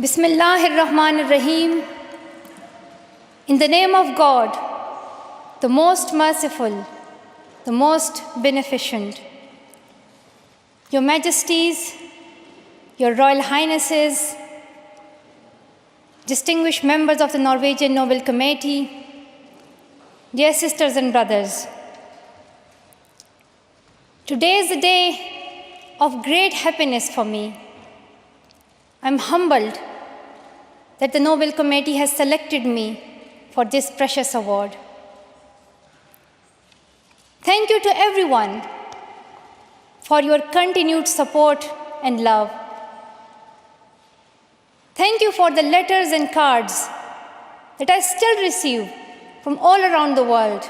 Bismillahir Rahmanir Rahim. In the name of God, the most merciful, the most beneficent. Your Majesties, Your Royal Highnesses, distinguished members of the Norwegian Nobel Committee, dear sisters and brothers. Today is a day of great happiness for me. I'm humbled that the Nobel Committee has selected me for this precious award. Thank you to everyone for your continued support and love. Thank you for the letters and cards that I still receive from all around the world.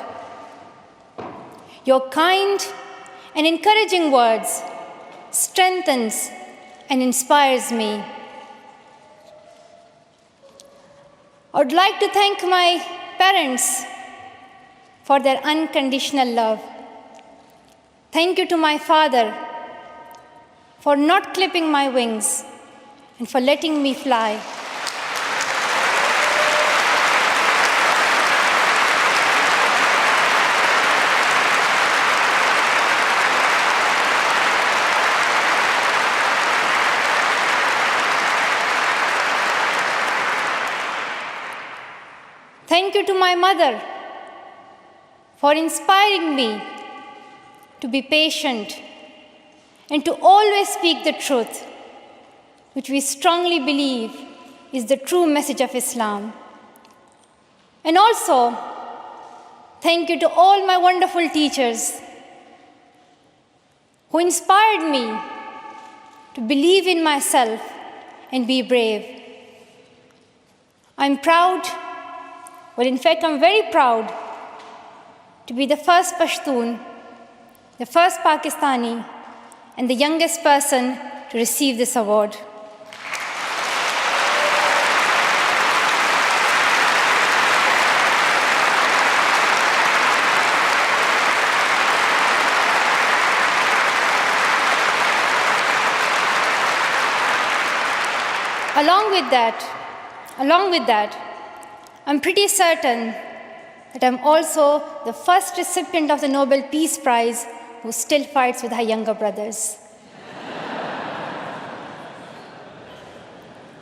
Your kind and encouraging words strengthens and inspires me. I would like to thank my parents for their unconditional love. Thank you to my father for not clipping my wings and for letting me fly. Thank you to my mother for inspiring me to be patient and to always speak the truth, which we strongly believe is the true message of Islam. And also, thank you to all my wonderful teachers who inspired me to believe in myself and be brave. I'm proud. Well, in fact, I'm very proud to be the first Pashtun, the first Pakistani, and the youngest person to receive this award. Along with that, I'm pretty certain that I'm also the first recipient of the Nobel Peace Prize who still fights with her younger brothers.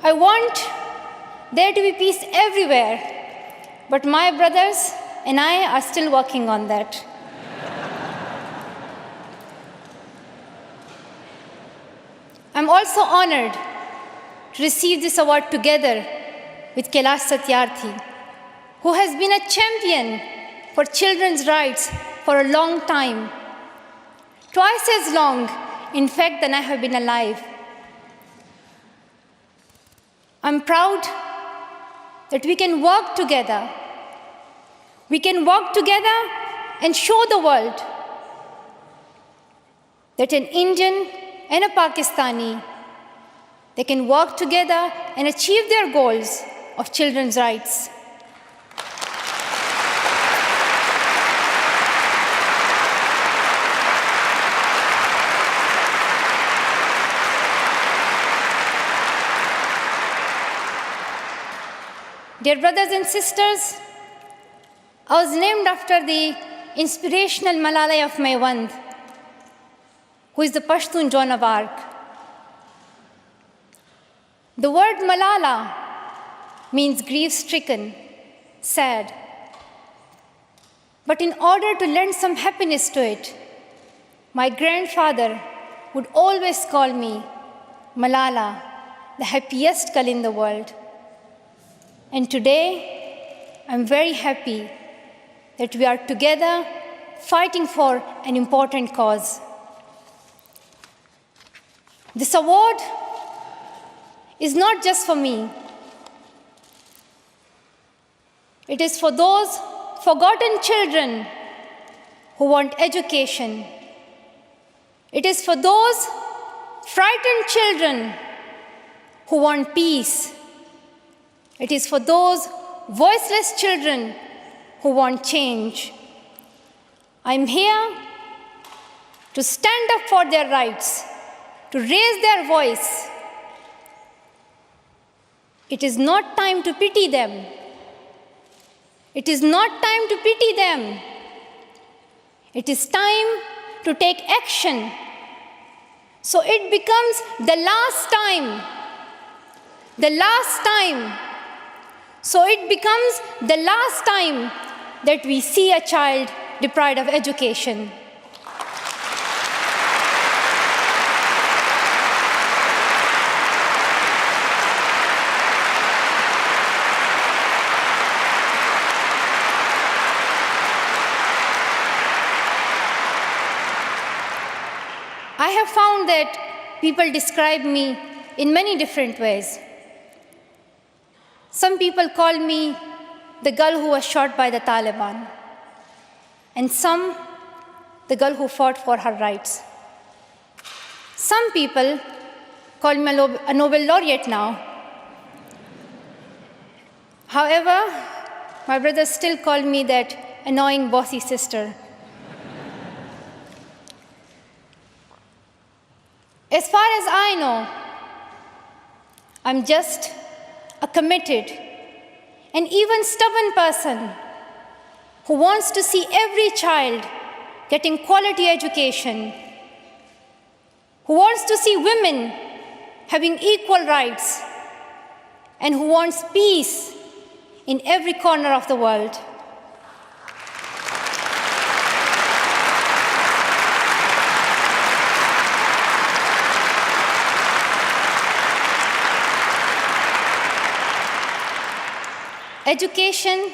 I want there to be peace everywhere, but my brothers and I are still working on that. I'm also honored to receive this award together with Kailash Satyarthi, who has been a champion for children's rights for a long time, twice as long, in fact, than I have been alive. I'm proud that we can work together. We can work together and show the world that an Indian and a Pakistani, they can work together and achieve their goals of children's rights. Dear brothers and sisters, I was named after the inspirational Malala Yousafzai, who is the Pashtun Joan of Arc. The word Malala means grief-stricken, sad. But in order to lend some happiness to it, my grandfather would always call me Malala, the happiest girl in the world. And today, I'm very happy that we are together fighting for an important cause. This award is not just for me. It is for those forgotten children who want education. It is for those frightened children who want peace. It is for those voiceless children who want change. I'm here to stand up for their rights, to raise their voice, It is not time to pity them. It is not time to pity them. It is time to take action. So it becomes the last time. The last time. So it becomes the last time that we see a child deprived of education. I have found that people describe me in many different ways. Some people call me the girl who was shot by the Taliban, and some the girl who fought for her rights. Some people call me a Nobel laureate now. However, my brothers still call me that annoying bossy sister. As far as I know, I'm just a committed and even stubborn person who wants to see every child getting quality education, who wants to see women having equal rights, and who wants peace in every corner of the world. Education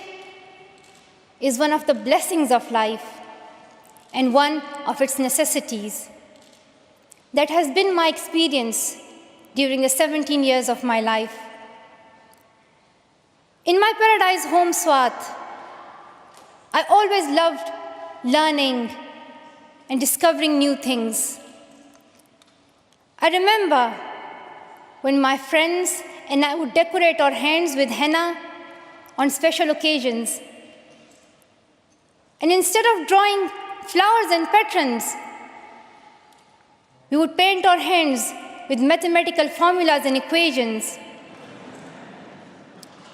is one of the blessings of life and one of its necessities. That has been my experience during the 17 years of my life. In my paradise home, Swat, I always loved learning and discovering new things. I remember when my friends and I would decorate our hands with henna on special occasions. And instead of drawing flowers and patterns, we would paint our hands with mathematical formulas and equations.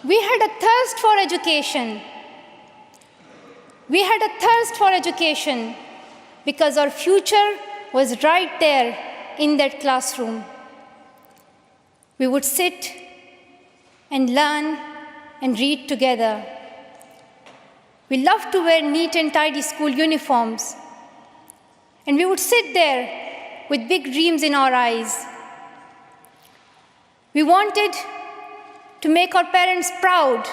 We had a thirst for education. We had a thirst for education because our future was right there in that classroom. We would sit and learn and read together. We loved to wear neat and tidy school uniforms. And we would sit there with big dreams in our eyes. We wanted to make our parents proud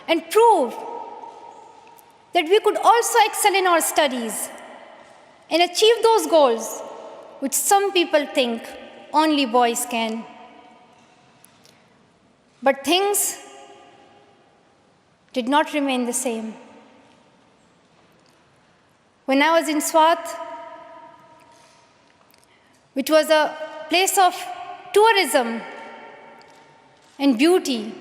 and prove that we could also excel in our studies and achieve those goals which some people think only boys can. But things did not remain the same. When I was in Swat, which was a place of tourism and beauty,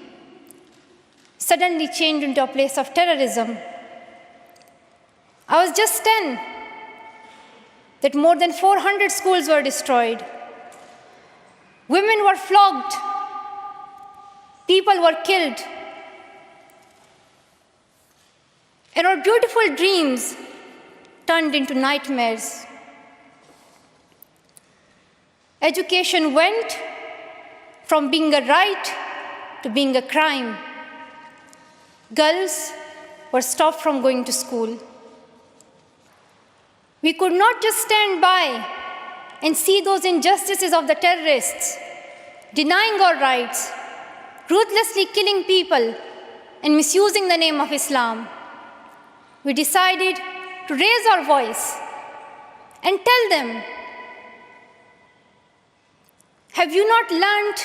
suddenly changed into a place of terrorism. I was just 10, that more than 400 schools were destroyed. Women were flogged. People were killed. And our beautiful dreams turned into nightmares. Education went from being a right to being a crime. Girls were stopped from going to school. We could not just stand by and see those injustices of the terrorists, denying our rights, ruthlessly killing people, and misusing the name of Islam. We decided to raise our voice and tell them, have you not learned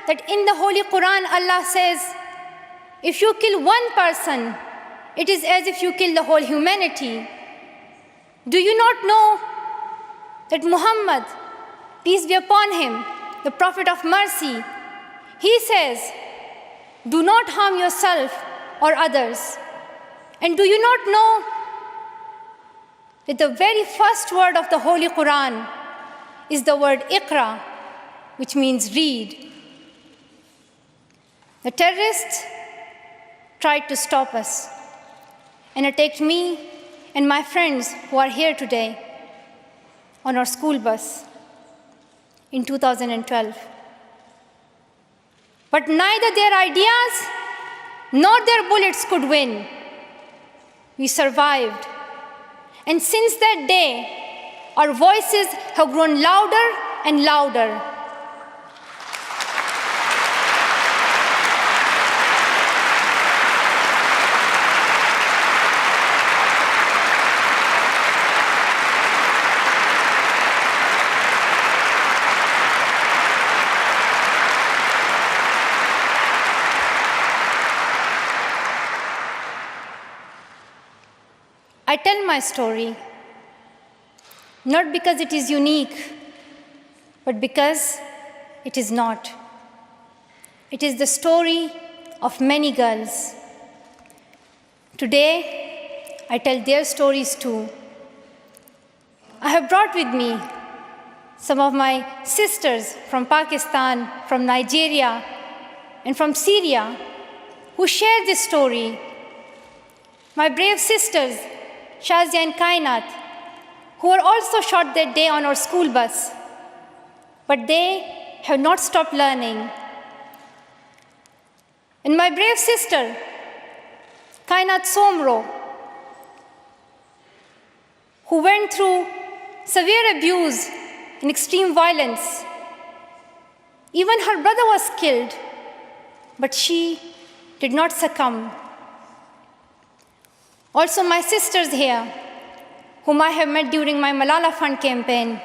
that in the Holy Quran Allah says, if you kill one person, it is as if you kill the whole humanity? Do you not know that Muhammad, peace be upon him, the Prophet of mercy, he says, do not harm yourself or others. And do you not know that the very first word of the Holy Quran is the word Iqra, which means read. The terrorists tried to stop us and attacked me and my friends who are here today on our school bus in 2012. But neither their ideas nor their bullets could win. We survived. And since that day, our voices have grown louder and louder. I tell my story not because it is unique, but because it is not. It is the story of many girls. Today, I tell their stories too. I have brought with me some of my sisters from Pakistan, from Nigeria, and from Syria who share this story. My brave sisters, Shazia and Kainat, who were also shot that day on our school bus. But they have not stopped learning. And my brave sister, Kainat Somro, who went through severe abuse and extreme violence. Even her brother was killed, but she did not succumb. Also, my sisters here, whom I have met during my Malala Fund campaign.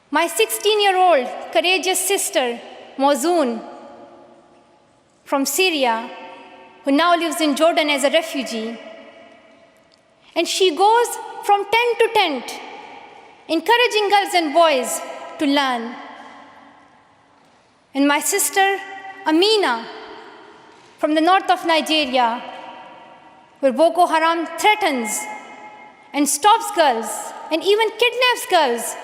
My 16-year-old courageous sister, Mozoon, from Syria, who now lives in Jordan as a refugee. And she goes from tent to tent, encouraging girls and boys to learn. And my sister, Amina, from the north of Nigeria, where Boko Haram threatens and stops girls and even kidnaps girls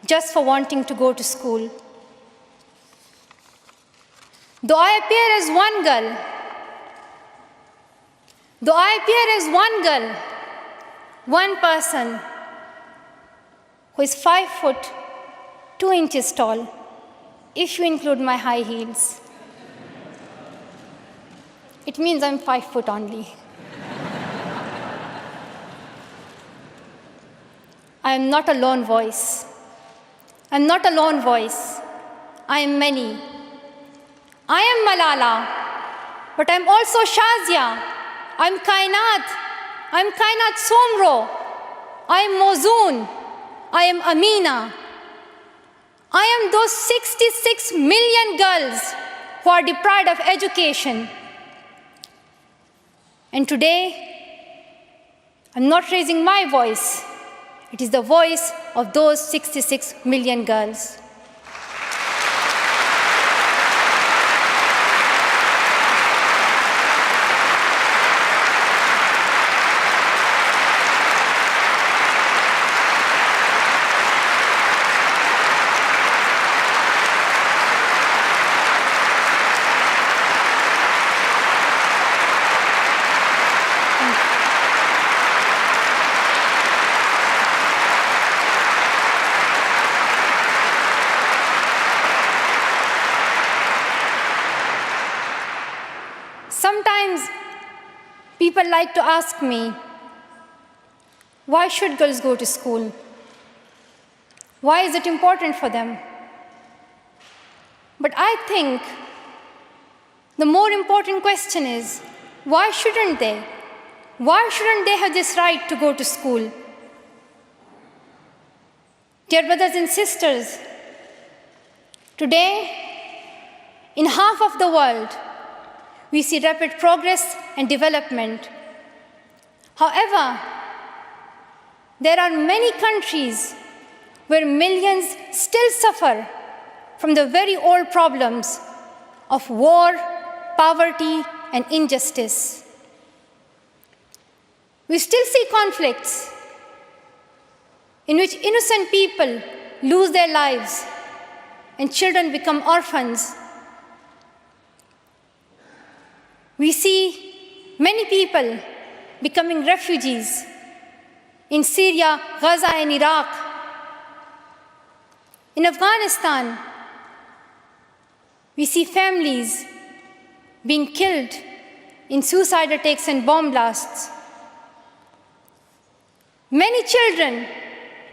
just for wanting to go to school. Though I appear as one girl, one person who is 5 foot 2 inches tall, if you include my high heels, it means I'm 5 foot only. I am not a lone voice. I'm not a lone voice. I am many. I am Malala, but I'm also Shazia. I'm Kainat. I'm Kainat Somro. I am Mozoon. I am Amina. I am those 66 million girls who are deprived of education. And today, I'm not raising my voice. It is the voice of those 66 million girls. Sometimes people like to ask me, why should girls go to school? Why is it important for them? But I think the more important question is, why shouldn't they? Why shouldn't they have this right to go to school? Dear brothers and sisters, today, in half of the world, we see rapid progress and development. However, there are many countries where millions still suffer from the very old problems of war, poverty, and injustice. We still see conflicts in which innocent people lose their lives and children become orphans. We see many people becoming refugees in Syria, Gaza, and Iraq. In Afghanistan, we see families being killed in suicide attacks and bomb blasts. Many children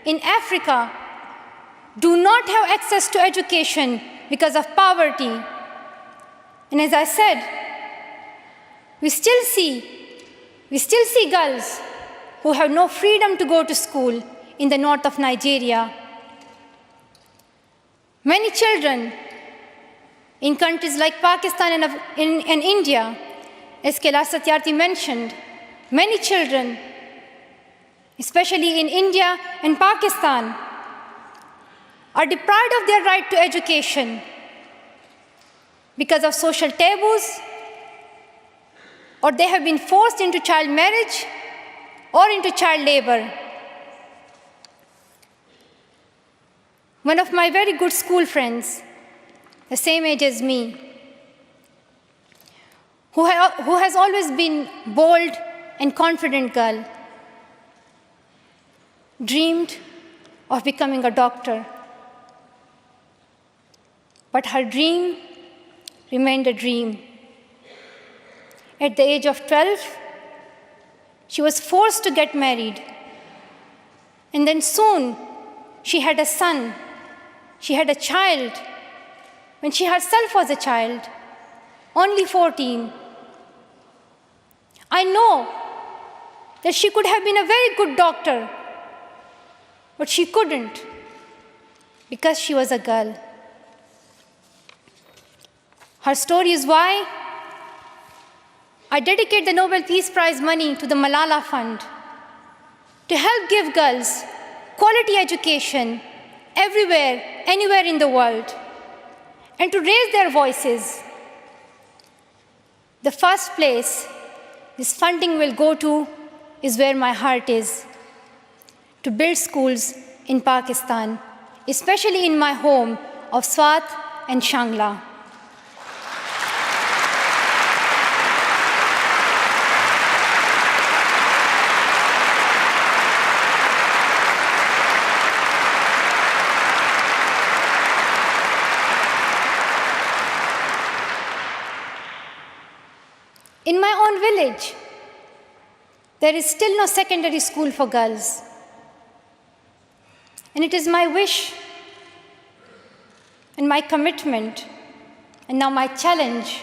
in Africa do not have access to education because of poverty. And as I said, we still see girls who have no freedom to go to school in the north of Nigeria. Many children in countries like Pakistan and India, as Kailash Satyarthi mentioned, many children, especially in India and Pakistan, are deprived of their right to education because of social taboos, or they have been forced into child marriage or into child labor. One of my very good school friends, the same age as me, who has always been bold and confident girl, dreamed of becoming a doctor. But her dream remained a dream. At the age of 12, she was forced to get married. And then soon, she had a son. She had a child when she herself was a child, only 14. I know that she could have been a very good doctor, but she couldn't because she was a girl. Her story is why I dedicate the Nobel Peace Prize money to the Malala Fund to help give girls quality education everywhere, anywhere in the world, and to raise their voices. The first place this funding will go to is where my heart is, to build schools in Pakistan, especially in my home of Swat and Shangla. In my own village, there is still no secondary school for girls. And it is my wish and my commitment, and now my challenge,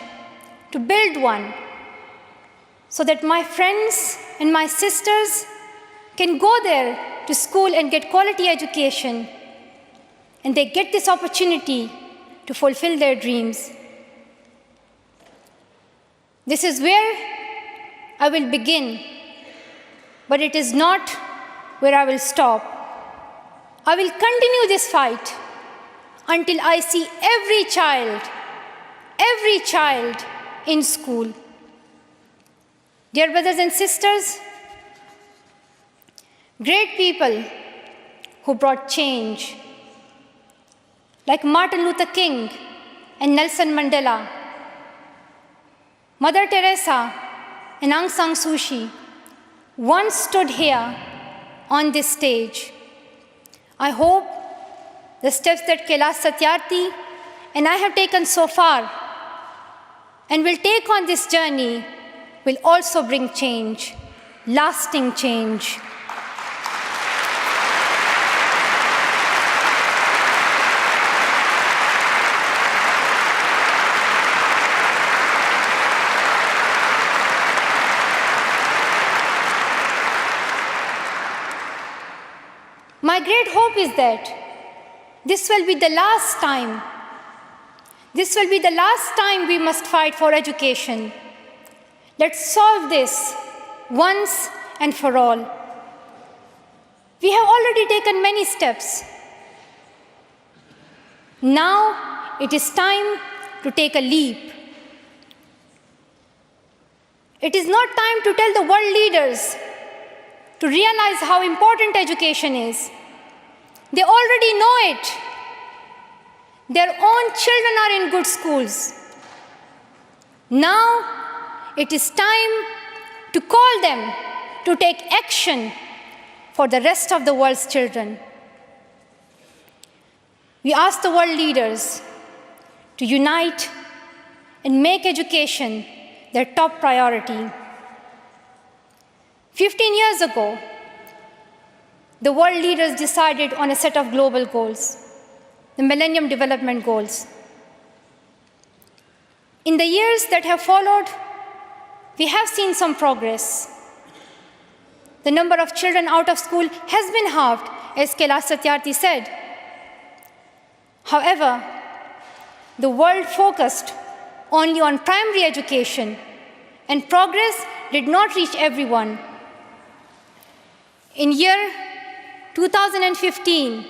to build one so that my friends and my sisters can go there to school and get quality education, and they get this opportunity to fulfill their dreams. This is where I will begin, but it is not where I will stop. I will continue this fight until I see every child in school. Dear brothers and sisters, great people who brought change, like Martin Luther King and Nelson Mandela, Mother Teresa and Aung San Suu Kyi, once stood here on this stage. I hope the steps that Kailash Satyarthi and I have taken so far and will take on this journey will also bring change, lasting change. My great hope is that this will be the last time. This will be the last time we must fight for education. Let's solve this once and for all. We have already taken many steps. Now it is time to take a leap. It is not time to tell the world leaders to realize how important education is. They already know it. Their own children are in good schools. Now it is time to call them to take action for the rest of the world's children. We ask the world leaders to unite and make education their top priority. 15 years ago, the world leaders decided on a set of global goals, the Millennium Development Goals. In the years that have followed, we have seen some progress. The number of children out of school has been halved, as Kailash Satyarthi said. However, the world focused only on primary education, and progress did not reach everyone. In year 2015,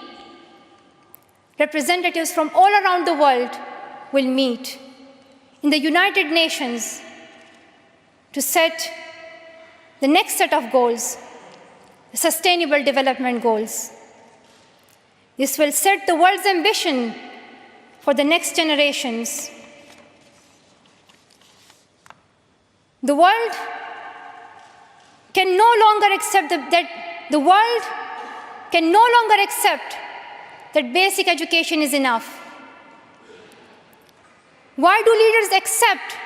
representatives from all around the world will meet in the United Nations to set the next set of goals, the Sustainable Development Goals. This will set the world's ambition for the next generations. The world can no longer accept that basic education is enough. Why do leaders accept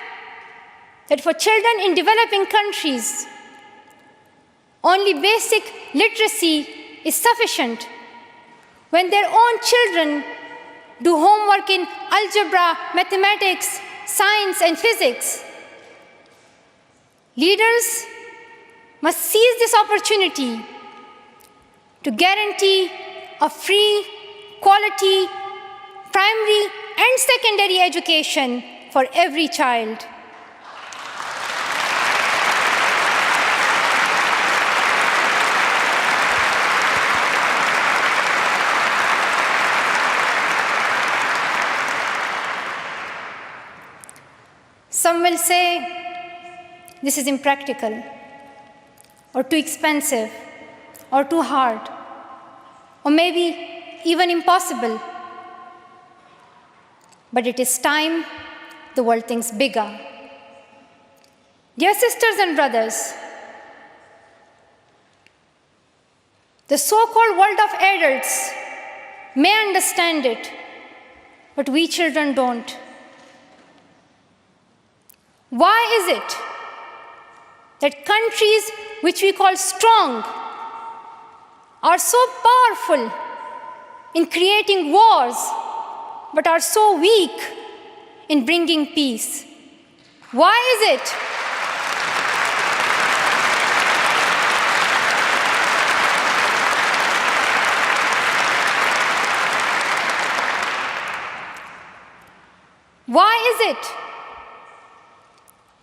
that for children in developing countries, only basic literacy is sufficient when their own children do homework in algebra, mathematics, science, and physics? Leaders must seize this opportunity to guarantee a free, quality, primary and secondary education for every child. Some will say this is impractical, or too expensive, or too hard, or maybe even impossible. But it is time the world thinks bigger. Dear sisters and brothers, the so-called world of adults may understand it, but we children don't. Why is it that countries which we call strong are so powerful in creating wars, but are so weak in bringing peace? Why is it? Why is it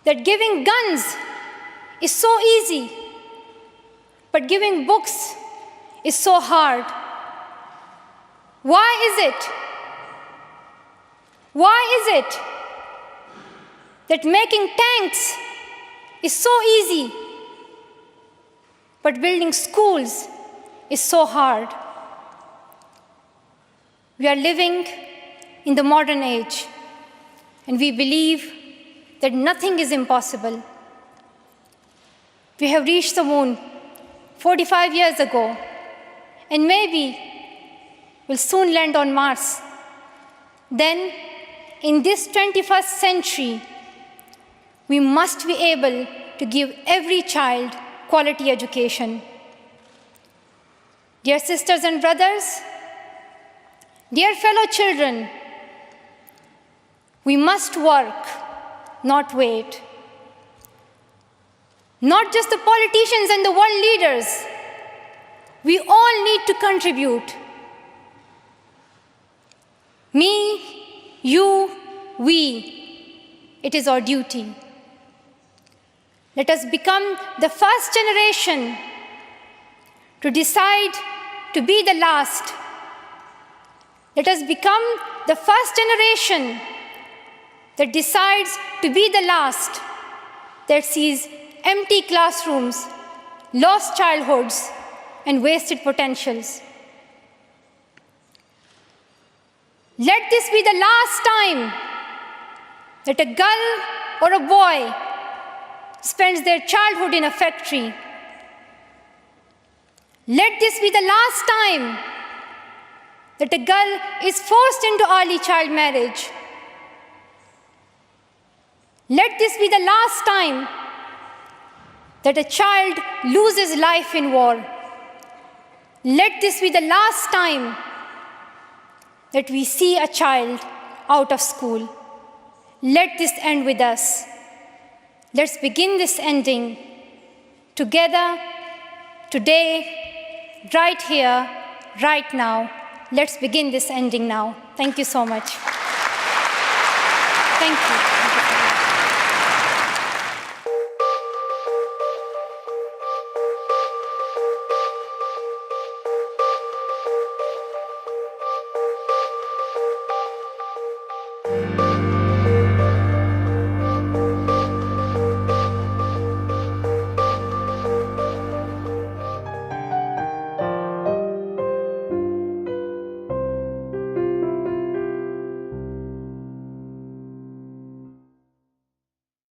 that giving guns is so easy, but giving books is so hard? Why is it? Why is it that making tanks is so easy, but building schools is so hard? We are living in the modern age, and we believe that nothing is impossible. We have reached the moon 45 years ago, and maybe we'll soon land on Mars. Then, in this 21st century, we must be able to give every child quality education. Dear sisters and brothers, dear fellow children, we must work, not wait. Not just the politicians and the world leaders. We all need to contribute. Me, you, we. It is our duty. Let us become the first generation to decide to be the last. Let us become the first generation that decides to be the last, that sees empty classrooms, lost childhoods, and wasted potentials. Let this be the last time that a girl or a boy spends their childhood in a factory. Let this be the last time that a girl is forced into early child marriage. Let this be the last time that a child loses life in war. Let this be the last time that we see a child out of school. Let this end with us. Let's begin this ending together, today, right here, right now. Let's begin this ending now. Thank you so much. Thank you.